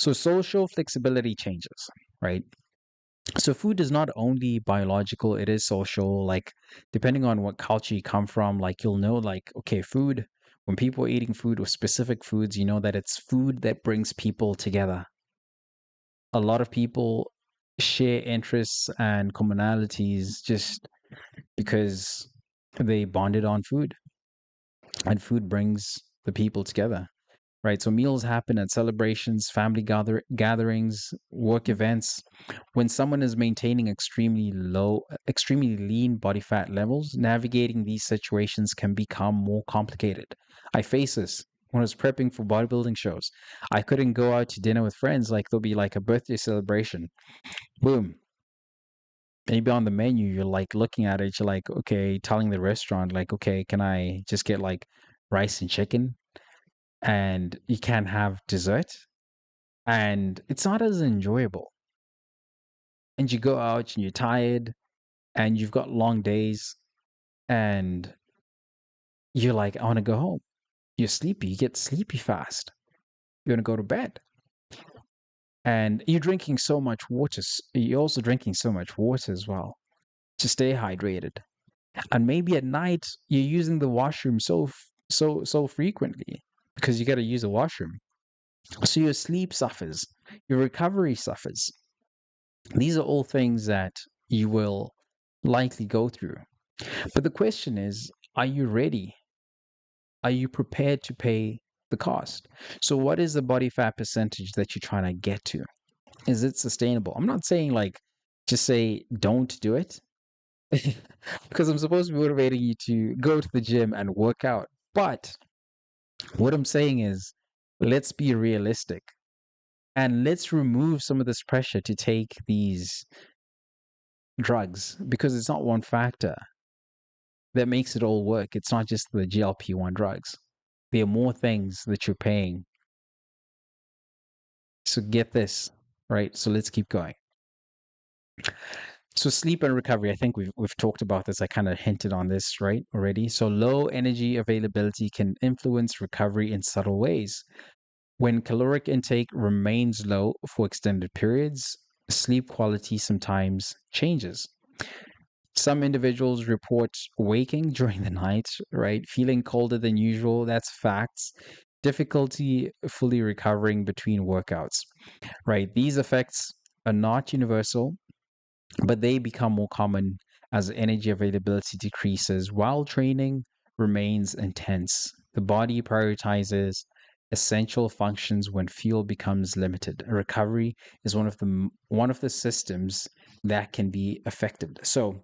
So social flexibility changes, right? So food is not only biological, it is social. Like depending on what culture you come from, like you'll know like, okay, food, when people are eating food or specific foods, you know that it's food that brings people together. A lot of people share interests and commonalities just because they bonded on food, and food brings the people together, right? So meals happen at celebrations, family gatherings, work events. When someone is maintaining extremely lean body fat levels, navigating these situations can become more complicated. I face this when I was prepping for bodybuilding shows. I couldn't go out to dinner with friends, like there'll be like a birthday celebration. Boom. Maybe on the menu, you're like looking at it, you're like, okay, telling the restaurant, like, okay, can I just get like rice and chicken? And you can't have dessert. And it's not as enjoyable. And you go out and you're tired and you've got long days and you're like, I want to go home. You're sleepy. You get sleepy fast. You want to go to bed. And you're drinking so much water. You're also drinking so much water as well to stay hydrated. And maybe at night you're using the washroom so frequently because you got to use the washroom. So your sleep suffers, your recovery suffers. These are all things that you will likely go through. But the question is, are you ready? Are you prepared to pay the cost? So, what is the body fat percentage that you're trying to get to? Is it sustainable? I'm not saying like just say don't do it because I'm supposed to be motivating you to go to the gym and work out. But what I'm saying is, let's be realistic and let's remove some of this pressure to take these drugs because it's not one factor that makes it all work. It's not just the GLP-1 drugs. There are more things that you're paying. So get this, right? So let's keep going. So sleep and recovery, I think we've talked about this. I kind of hinted on this, right, already. So low energy availability can influence recovery in subtle ways. When caloric intake remains low for extended periods, sleep quality sometimes changes. Some individuals report waking during the night, right? Feeling colder than usual. That's facts. Difficulty fully recovering between workouts, right? These effects are not universal, but they become more common as energy availability decreases while training remains intense. The body prioritizes essential functions when fuel becomes limited. Recovery is one of the systems that can be affected. So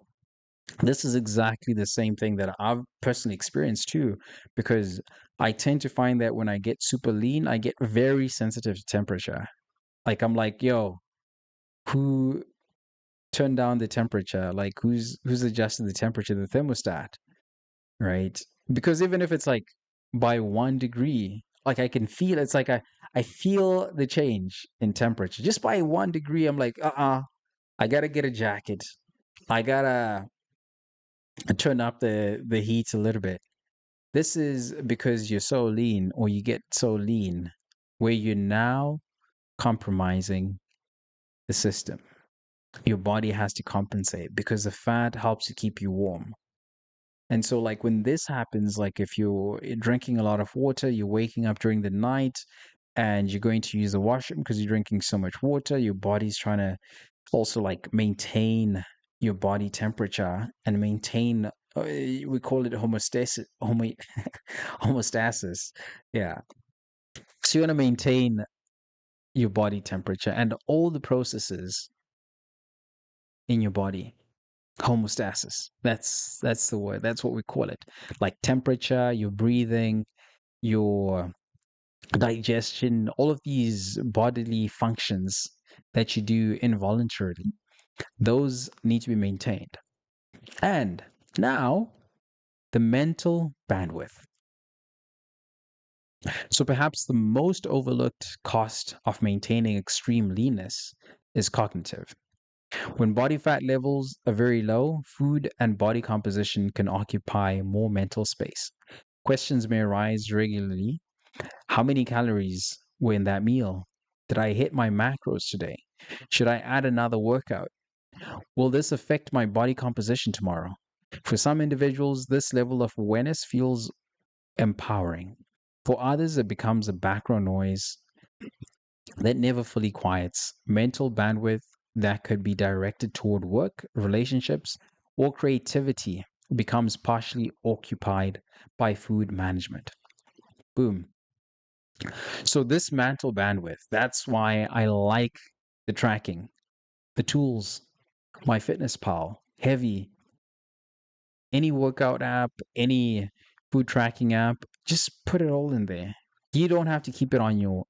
this is exactly the same thing that I've personally experienced too, because I tend to find that when I get super lean, I get very sensitive to temperature. Like I'm like, yo, who turned down the temperature? Like who's adjusted the temperature, the thermostat, right? Because even if it's like by 1 degree, like I can feel it's like I feel the change in temperature. Just by 1 degree, I'm like, I gotta get a jacket. I gotta turn up the heat a little bit. This is because you're so lean or you get so lean where you're now compromising the system. Your body has to compensate because the fat helps to keep you warm. And so, like when this happens, like if you're drinking a lot of water, you're waking up during the night and you're going to use the washroom because you're drinking so much water, your body's trying to also like maintain your body temperature and maintain, we call it homeostasis. Yeah. So you want to maintain your body temperature and all the processes in your body. Homeostasis. That's the word. That's what we call it. Like temperature, your breathing, your digestion, all of these bodily functions that you do involuntarily, those need to be maintained. And now the mental bandwidth. So perhaps the most overlooked cost of maintaining extreme leanness is cognitive. When body fat levels are very low, food and body composition can occupy more mental space. Questions may arise regularly. How many calories were in that meal? Did I hit my macros today? Should I add another workout? Will this affect my body composition tomorrow? For some individuals, this level of awareness feels empowering. For others, it becomes a background noise that never fully quiets. Mental bandwidth that could be directed toward work, relationships, or creativity becomes partially occupied by food management. Boom. So, this mental bandwidth, that's why I like the tracking, the tools, my fitness pal, heavy, any workout app, any food tracking app, just put it all in there. You don't have to keep it on your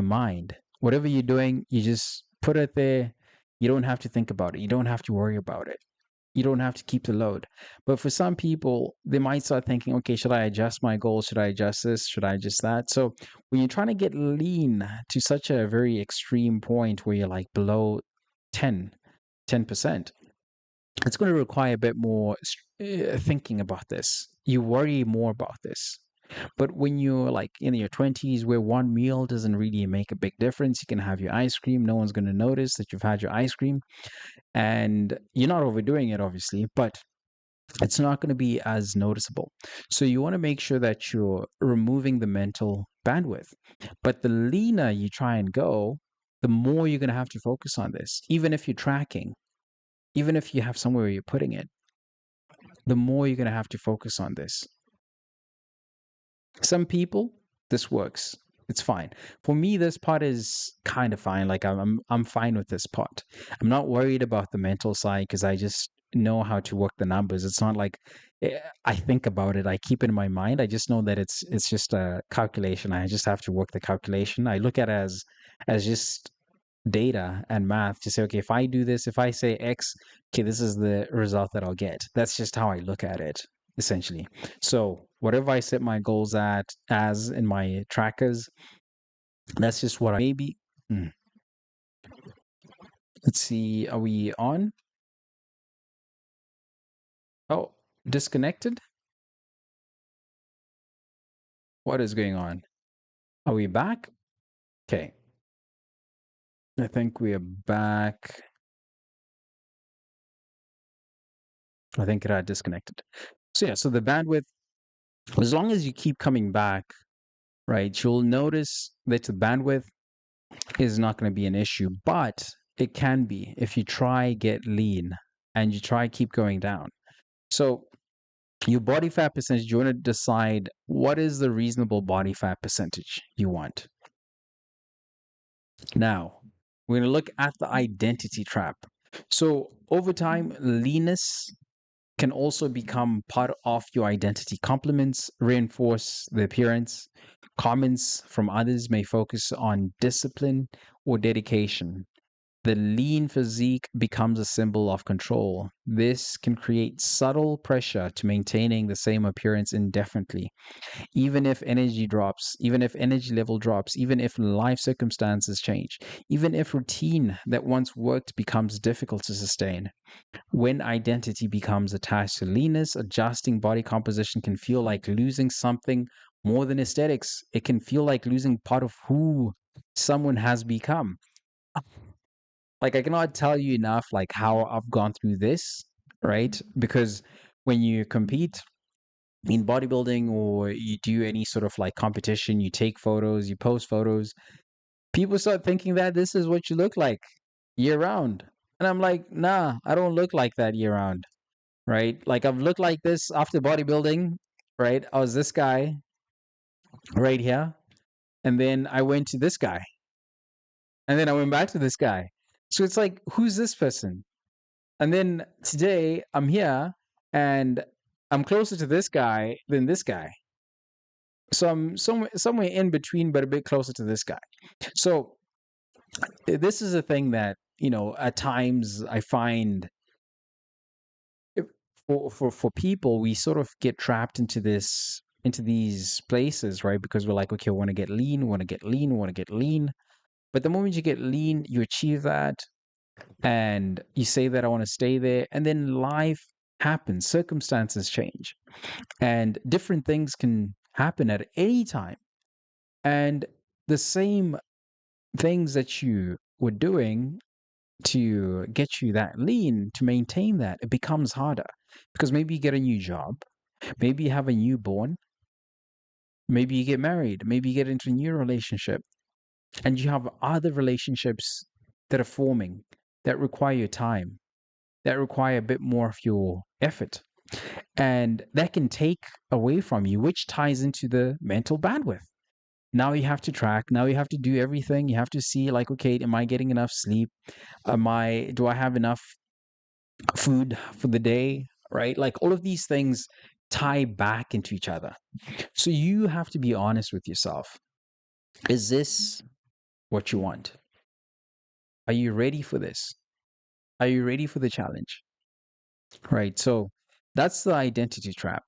mind. Whatever you're doing, you just put it there. You don't have to think about it. You don't have to worry about it. You don't have to keep the load. But for some people, they might start thinking, okay, should I adjust my goals? Should I adjust this? Should I adjust that? So when you're trying to get lean to such a very extreme point where you're like below 10, 10%, it's going to require a bit more thinking about this. You worry more about this. But when you're like in your 20s, where one meal doesn't really make a big difference, you can have your ice cream. No one's going to notice that you've had your ice cream. And you're not overdoing it, obviously, but it's not going to be as noticeable. So you want to make sure that you're removing the mental bandwidth. But the leaner you try and go, the more you're going to have to focus on this. Even if you're tracking, even if you have somewhere where you're putting it, the more you're going to have to focus on this. Some people, this works. It's fine. For me, this part is kind of fine. Like I'm fine with this part. I'm not worried about the mental side because I just know how to work the numbers. It's not like I think about it. I keep it in my mind. I just know that it's just a calculation. I just have to work the calculation. I look at it as just data and math to say, okay, if I do this, if I say X, okay, this is the result that I'll get. That's just how I look at it, essentially. So whatever I set my goals at as in my trackers, that's just what I maybe. Hmm. Let's see, are we on? Oh, disconnected? What is going on? Are we back? Okay. I think we are back. I think it had disconnected. So yeah, so the bandwidth, as long as you keep coming back, right, you'll notice that the bandwidth is not going to be an issue, but it can be if you try get lean and you try keep going down. So your body fat percentage, you want to decide what is the reasonable body fat percentage you want. Now, we're going to look at the identity trap. So over time, leanness can also become part of your identity. Compliments reinforce the appearance. Comments from others may focus on discipline or dedication. The lean physique becomes a symbol of control. This can create subtle pressure to maintaining the same appearance indefinitely, even if energy drops, even if energy level drops, even if life circumstances change, even if routine that once worked becomes difficult to sustain. When identity becomes attached to leanness, adjusting body composition can feel like losing something more than aesthetics. It can feel like losing part of who someone has become. Like I cannot tell you enough like how I've gone through this, right? Because when you compete in bodybuilding or you do any sort of like competition, you take photos, you post photos, people start thinking that this is what you look like year round. And I'm like, nah, I don't look like that year round, right? Like I've looked like this after bodybuilding, right? I was this guy right here. And then I went to this guy. And then I went back to this guy. So it's like, who's this person? And then today I'm here and I'm closer to this guy than this guy. So I'm somewhere in between, but a bit closer to this guy. So this is a thing that, at times I find for people, we sort of get trapped into these places, right? Because we're like, okay, I want to get lean, we want to get lean, we want to get lean. But the moment you get lean, you achieve that and you say that I want to stay there, and then life happens, circumstances change, and different things can happen at any time. And the same things that you were doing to get you that lean, to maintain that, it becomes harder because maybe you get a new job, maybe you have a newborn, maybe you get married, maybe you get into a new relationship, and you have other relationships that are forming that require your time, that require a bit more of your effort. And that can take away from you, which ties into the mental bandwidth. Now you have to track, now you have to do everything. You have to see, like, okay, am I getting enough sleep? Do I have enough food for the day? Right? Like all of these things tie back into each other. So you have to be honest with yourself. Is this what you want? Are you ready for this? Are you ready for the challenge? Right. So that's the identity trap.